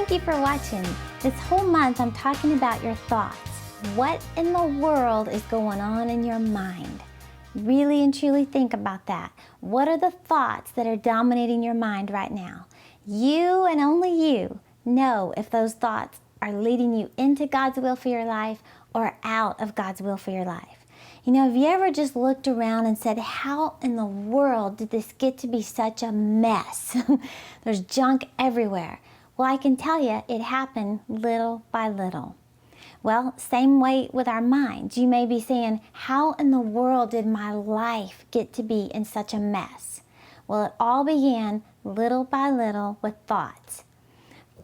Thank you for watching. This whole month I'm talking about your thoughts. What in the world is going on in your mind? Really and truly think about that. What are the thoughts that are dominating your mind right now? You and only you know if those thoughts are leading you into God's will for your life or out of God's will for your life. You know, have you ever just looked around and said, how in the world did this get to be such a mess? There's junk everywhere. Well, I can tell you it happened little by little. Well, same way with our minds. You may be saying, how in the world did my life get to be in such a mess? Well, it all began little by little with thoughts.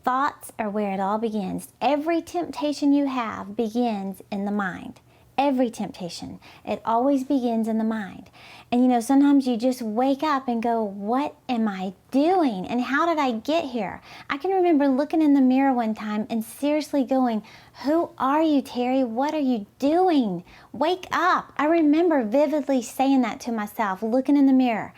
Thoughts are where it all begins. Every temptation you have begins in the mind. Every temptation. It always begins in the mind. And you know, sometimes you just wake up and go, what am I doing? And how did I get here? I can remember looking in the mirror one time and seriously going, who are you, Terry? What are you doing? Wake up. I remember vividly saying that to myself, looking in the mirror.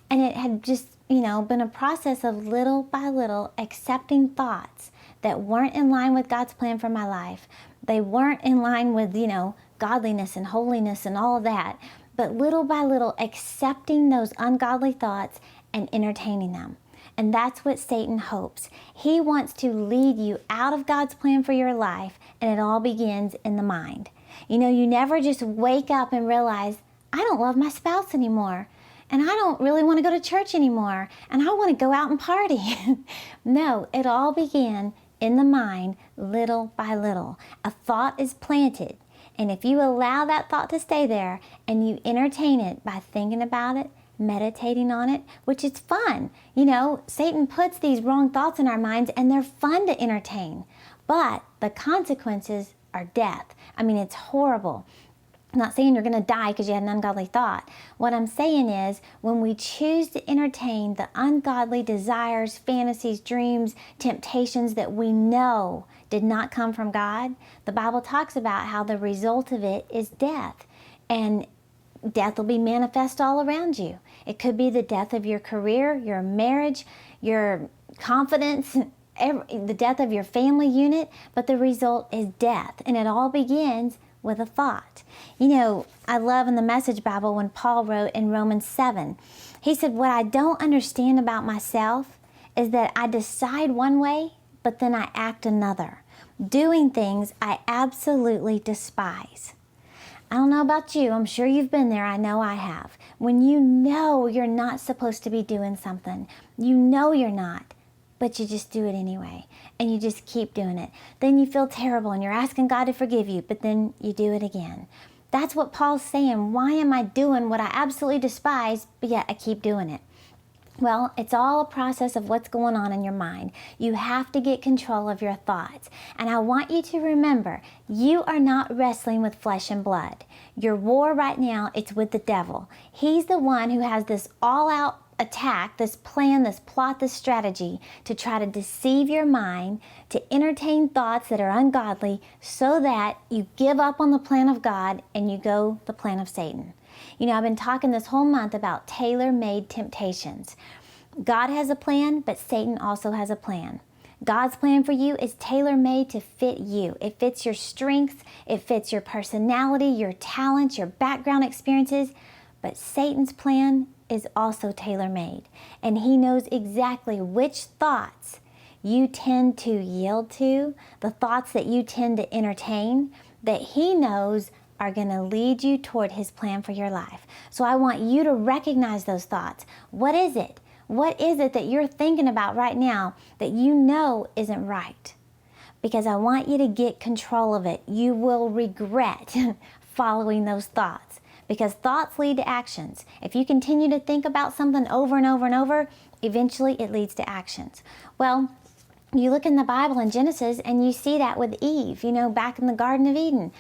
And it had just, you know, been a process of little by little accepting thoughts that weren't in line with God's plan for my life. They weren't in line with, you know, godliness and holiness and all of that, but little by little accepting those ungodly thoughts and entertaining them. And that's what Satan hopes. He wants to lead you out of God's plan for your life, and it all begins in the mind. You know, you never just wake up and realize, I don't love my spouse anymore, and I don't really want to go to church anymore, and I want to go out and party. No, it all began in the mind, little by little. A thought is planted. And if you allow that thought to stay there and you entertain it by thinking about it, meditating on it, which is fun. You know, Satan puts these wrong thoughts in our minds and they're fun to entertain. But the consequences are death. I mean, it's horrible. I'm not saying you're going to die because you had an ungodly thought. What I'm saying is when we choose to entertain the ungodly desires, fantasies, dreams, temptations that we know did not come from God, the Bible talks about how the result of it is death. And death will be manifest all around you. It could be the death of your career, your marriage, your confidence, the death of your family unit, but the result is death. And it all begins with a thought. You know, I love in the Message Bible when Paul wrote in Romans 7, he said, what I don't understand about myself is that I decide one way, but then I act another, doing things I absolutely despise. I don't know about you, I'm sure you've been there, I know I have. When you know you're not supposed to be doing something, you know you're not, but you just do it anyway, and you just keep doing it. Then you feel terrible and you're asking God to forgive you, but then you do it again. That's what Paul's saying. Why am I doing what I absolutely despise, but yet I keep doing it? Well, it's all a process of what's going on in your mind. You have to get control of your thoughts. And I want you to remember, you are not wrestling with flesh and blood. Your war right now, it's with the devil. He's the one who has this all-out attack, this plan, this plot, this strategy to try to deceive your mind, to entertain thoughts that are ungodly so that you give up on the plan of God and you go the plan of Satan. You know, I've been talking this whole month about tailor-made temptations. God has a plan, but Satan also has a plan. God's plan for you is tailor-made to fit you. It fits your strengths, it fits your personality, your talents, your background experiences, but Satan's plan is also tailor-made, and he knows exactly which thoughts you tend to yield to, the thoughts that you tend to entertain, that he knows are going to lead you toward his plan for your life. So I want you to recognize those thoughts. What is it? What is it that you're thinking about right now that you know isn't right? Because I want you to get control of it. You will regret following those thoughts, because thoughts lead to actions. If you continue to think about something over and over and over, eventually it leads to actions. Well, you look in the Bible in Genesis and you see that with Eve, you know, back in the Garden of Eden.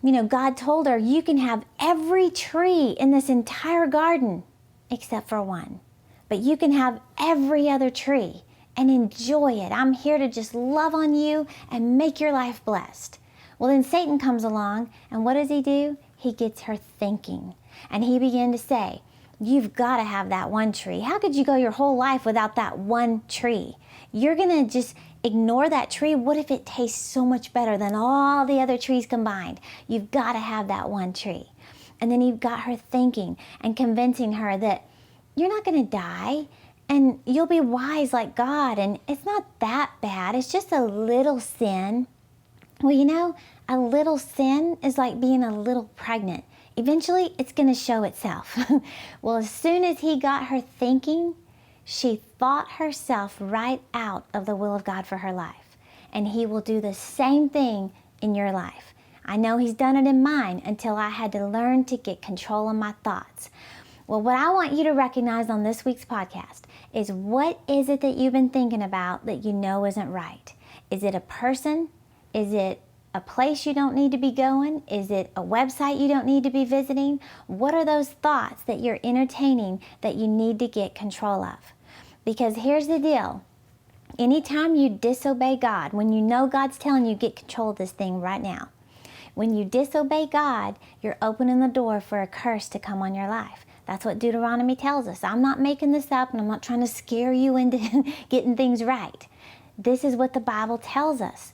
You know, God told her, you can have every tree in this entire garden except for one. But you can have every other tree and enjoy it. I'm here to just love on you and make your life blessed. Well, then Satan comes along, and what does he do? He gets her thinking. And he began to say, you've got to have that one tree. How could you go your whole life without that one tree? You're going to just ignore that tree? What if it tastes so much better than all the other trees combined? You've got to have that one tree. And then you've got her thinking and convincing her that you're not going to die and you'll be wise like God, and it's not that bad. It's just a little sin. Well, you know, a little sin is like being a little pregnant. Eventually, it's going to show itself. Well, as soon as he got her thinking, she thought herself right out of the will of God for her life. And he will do the same thing in your life. I know he's done it in mine until I had to learn to get control of my thoughts. Well, what I want you to recognize on this week's podcast is, what is it that you've been thinking about that you know isn't right? Is it a person? Is it a place you don't need to be going? Is it a website you don't need to be visiting? What are those thoughts that you're entertaining that you need to get control of? Because here's the deal. Anytime you disobey God, when you know God's telling you get control of this thing right now, when you disobey God, you're opening the door for a curse to come on your life. That's what Deuteronomy tells us. I'm not making this up, and I'm not trying to scare you into getting things right. This is what the Bible tells us.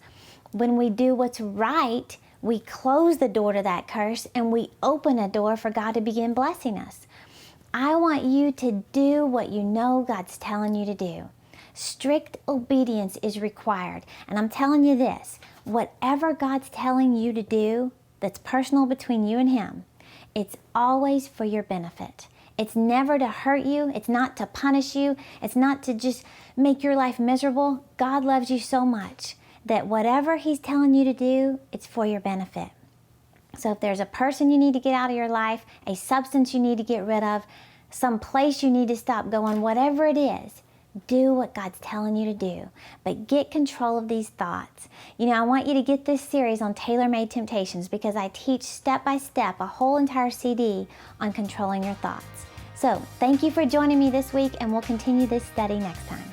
When we do what's right, we close the door to that curse and we open a door for God to begin blessing us. I want you to do what you know God's telling you to do. Strict obedience is required. And I'm telling you this, whatever God's telling you to do that's personal between you and him, it's always for your benefit. It's never to hurt you. It's not to punish you. It's not to just make your life miserable. God loves you so much that whatever he's telling you to do, it's for your benefit. So if there's a person you need to get out of your life, a substance you need to get rid of, some place you need to stop going, whatever it is, do what God's telling you to do. But get control of these thoughts. You know, I want you to get this series on tailor-made temptations, because I teach step by step a whole entire CD on controlling your thoughts. So thank you for joining me this week, and we'll continue this study next time.